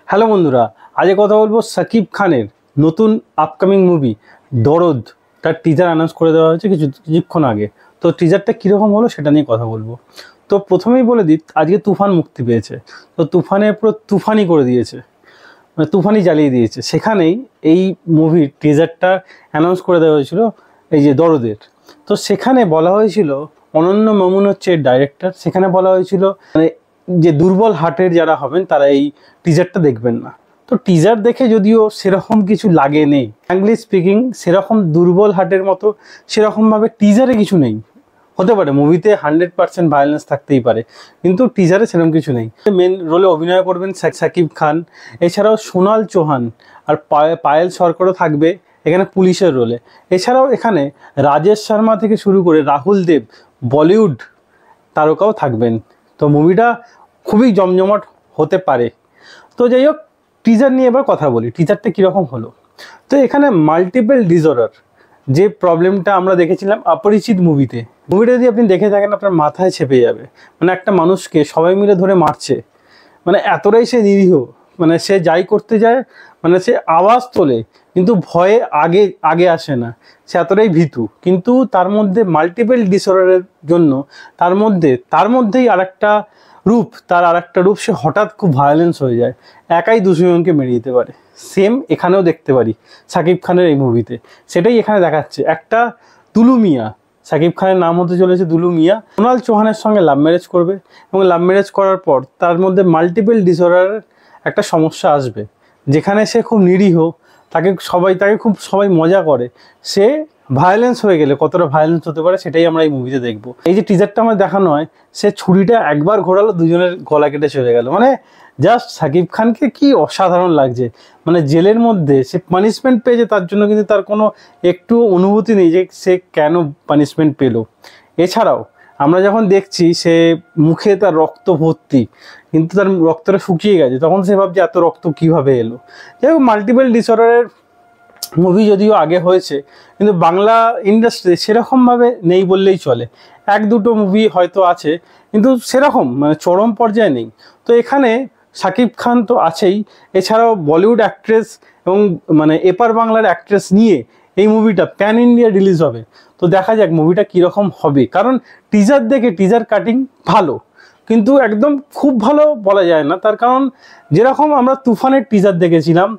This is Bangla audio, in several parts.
হ্যালো বন্ধুরা, আজ কথা বলবো সাকিব খানের নতুন আপকামিং মুভি দরদ। তার টিজার অ্যানাউন্স করে দেওয়া হয়েছে কিছুক্ষণ আগে। তো টিজারটা কীরকম হলো সেটা নিয়ে কথা বলবো। তো প্রথমেই বলে দিই, আজকে তুফান মুক্তি পেয়েছে। তো তুফানে পুরো তুফানি করে দিয়েছে, মানে তুফানি জ্বালিয়ে দিয়েছে। সেখানেই এই মুভির টিজারটা অ্যানাউন্স করে দেওয়া হয়েছিল, এই যে দরদের। তো সেখানে বলা হয়েছিল অনন্য মামুন হচ্ছে ডাইরেক্টর। সেখানে বলা হয়েছিল মানে যে দুর্বল হার্টের যারা হবেন তারা এই টিজারটা দেখবেন না। তো টিজার দেখে যদিও সেরকম কিছু লাগে নেই, ফ্র্যাঙ্কলি স্পিকিং সেরকম দুর্বল হার্টের মতো সেরকমভাবে টিজারে কিছু নেই। হতে পারে মুভিতে 100% ভায়োলেন্স থাকতেই পারে, কিন্তু টিজারে সেরকম কিছু নেই। মেন রোলে অভিনয় করবেন সাকিব খান, এছাড়াও সোনাল চৌহান আর পায়েল সরকারও থাকবে এখানে পুলিশের রোলে। এছাড়াও এখানে রাজেশ শর্মা থেকে শুরু করে রাহুল দেব, বলিউড তারকাও থাকবেন। তো মুভিটা খুবই জমজমাট হতে পারে। তো যাই হোক, টিজার নিয়ে এবার কথা বলি, টিজারটা কীরকম হলো। তো এখানে মাল্টিপল ডিসঅর্ডার যে প্রবলেমটা আমরা দেখেছিলাম অপরিচিত মুভিটা যদি আপনি দেখে থাকেন আপনার মাথায় ছেপে যাবে। মানে একটা মানুষকে সবাই মিলে ধরে মারছে, মানে এতটাই সে নিরীহ, মানে সে যাই করতে যায় মানে সে আওয়াজ তোলে কিন্তু ভয়ে আগে আগে আসে না, সে এতটাই ভীতু। কিন্তু তার মধ্যে মাল্টিপল ডিসঅর্ডারের জন্য তার মধ্যেই আরেকটা রূপ, তার আরেকটা রূপ, সে হঠাৎ খুব ভায়োলেন্স হয়ে যায়, একাই দুজনকে মেরে দিতে পারে। সেম এখানেও দেখতে পারি সাকিব খানের এই মুভিতে, সেটাই এখানে দেখাচ্ছে। একটা দুলু মিয়া, সাকিব খানের নাম হতে চলেছে দুলু মিয়া, সোনাল চৌহানের সঙ্গে লাভ ম্যারেজ করবে এবং লাভ ম্যারেজ করার পর তার মধ্যে মাল্টিপল ডিসঅর্ডারের একটা সমস্যা আসবে, যেখানে সে খুব নিরীহ, তাকে খুব সবাই মজা করে। সে ভায়োলেন্স হয়ে গেলে কতটা ভায়োলেন্স হতে পারে সেটাই আমরা এই মুভিতে দেখবো। এই যে টিজারটা আমার দেখানো হয়, সে ছুরিটা একবার ঘোরালো, দুজনের গলা কেটে চলে গেল। মানে জাস্ট সাকিব খানকে কি অসাধারণ লাগছে। মানে জেলের মধ্যে সে পানিশমেন্ট পেয়েছে, তার জন্য কিন্তু তার কোনো একটু অনুভূতি নেই যে সে কেন পানিশমেন্ট পেলো। এছাড়াও আমরা যখন দেখছি সে মুখে তার রক্ত ভর্তি, কিন্তু তার রক্তটা শুকিয়ে গেছে, তখন সে ভাবছে এত রক্ত কীভাবে এলো। যাই হোক, মাল্টিপল ডিসঅর্ডারের মুভি যদিও আগে হয়েছে, কিন্তু বাংলা ইন্ডাস্ট্রি সেরকমভাবে নেই বললেই চলে। এক দুটো মুভি হয়তো আছে, কিন্তু সেরকম মানে চরম পর্যায়ে নেই। তো এখানে সাকিব খান তো আছেই, এছাড়াও বলিউড অ্যাক্ট্রেস এবং মানে এপার বাংলার অ্যাক্ট্রেস নিয়ে এই মুভিটা প্যান ইন্ডিয়া রিলিজ হবে। তো দেখা যাক মুভিটা কীরকম হবে, কারণ টিজার দেখে টিজার কাটিং ভালো, কিন্তু একদম খুব ভালো বলা যায় না। তার কারণ যেরকম আমরা তুফানের টিজার দেখেছিলাম,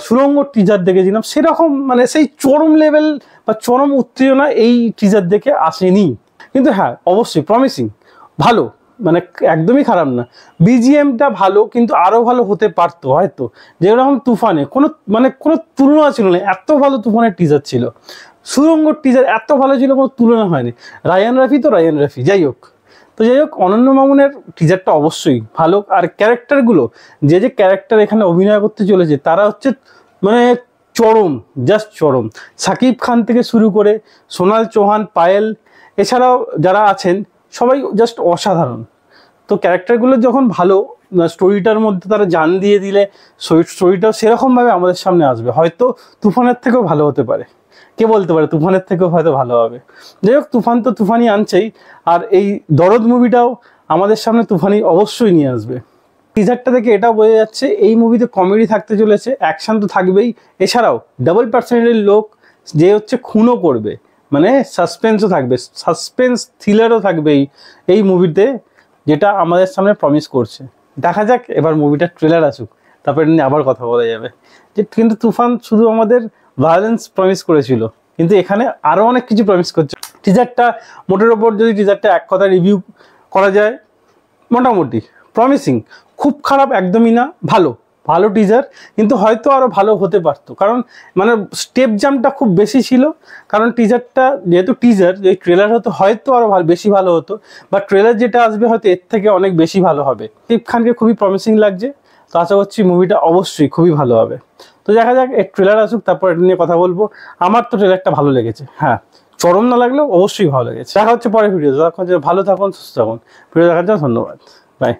সুড়ঙ্গ টিজার দেখেছিলাম, সেরকম মানে সেই চরম লেভেল বা চরম উত্তেজনা এই টিজার দেখে আসেনি। কিন্তু হ্যাঁ, অবশ্যই প্রমিসিং, ভালো, মানে একদমই খারাপ না। বিজিএমটা ভালো, কিন্তু আরও ভালো হতে পারতো হয়তো। যেরকম তুফানে কোনো তুলনা ছিল না, এত ভালো তুফানের টিজার ছিল। সুড়ঙ্গর টিজার এত ভালো ছিল, কোনো তুলনা হয়নি। রায়ান রাফি, যাই হোক। অনন্য মামুনের টিজারটা অবশ্যই ভালো। আর ক্যারেক্টারগুলো, যে ক্যারেক্টার এখানে অভিনয় করতে চলেছে তারা হচ্ছে মানে চরম, জাস্ট চরম। সাকিব খান থেকে শুরু করে সোনাল চৌহান, পায়েল, এছাড়াও যারা আছেন সবাই জাস্ট অসাধারণ। তো ক্যারেক্টারগুলো যখন ভালো, স্টোরিটার মধ্যে তারা জান দিয়ে দিলে স্টোরিটাও সেরকমভাবে আমাদের সামনে আসবে। হয়তো তুফানের থেকেও ভালো হতে পারে, কে বলতে পারে, তুফানের থেকেও হয়তো ভালো হবে। যাই হোক, তুফান তো তুফানই আনছেই, আর এই দরদ মুভিটাও আমাদের সামনে তুফানি অবশ্যই নিয়ে আসবে। টিজারটা থেকে এটাও বোঝা যাচ্ছে এই মুভিতে কমেডি থাকতে চলেছে, অ্যাকশন তো থাকবেই, এছাড়াও ডাবল পার্সেন্টের লোক যে হচ্ছে খুনও করবে, মানে সাসপেন্সও থাকবে, সাসপেন্স থ্রিলারও থাকবেই এই মুভিতে, যেটা আমাদের সামনে প্রমিস করছে। দেখা যাক এবার মুভিটার ট্রেলার আসুক, তারপরে নিয়ে আবার কথা বলা যাবে। কিন্তু তুফান শুধু আমাদের ভায়োলেন্স প্রমিস করেছিল, কিন্তু এখানে আরও অনেক কিছু প্রমিস করছে। টিজারটা মোটের ওপর যদি টিজারটা এক কথা রিভিউ করা যায়, মোটামুটি প্রমিসিং, খুব খারাপ একদমই না, ভালো টিজার। কিন্তু হয়তো আরও ভালো হতে পারতো, কারণ মানে স্টেপ জাম্পটা খুব বেশি ছিল। কারণ টিজারটা যেহেতু টিজার, যদি ট্রেলার হতো হয়তো আরও বেশি ভালো হতো, বা ট্রেলার যেটা আসবে হয়তো এর থেকে অনেক বেশি ভালো হবে। সাকিব খানকে খুবই প্রমিসিং লাগছে, তো আশা করছি মুভিটা অবশ্যই খুবই ভালো হবে। তো দেখা যাক, এর ট্রেলার আসুক, তারপর এটা নিয়ে কথা বলবো। আমার তো ট্রেলারটা ভালো লেগেছে, হ্যাঁ, চরম না লাগলেও অবশ্যই ভালো লেগেছে। দেখা হচ্ছে পরের ভিডিও। ভালো থাকুন, সুস্থ থাকুন। ভিডিও দেখার জন্য ধন্যবাদ, বাই।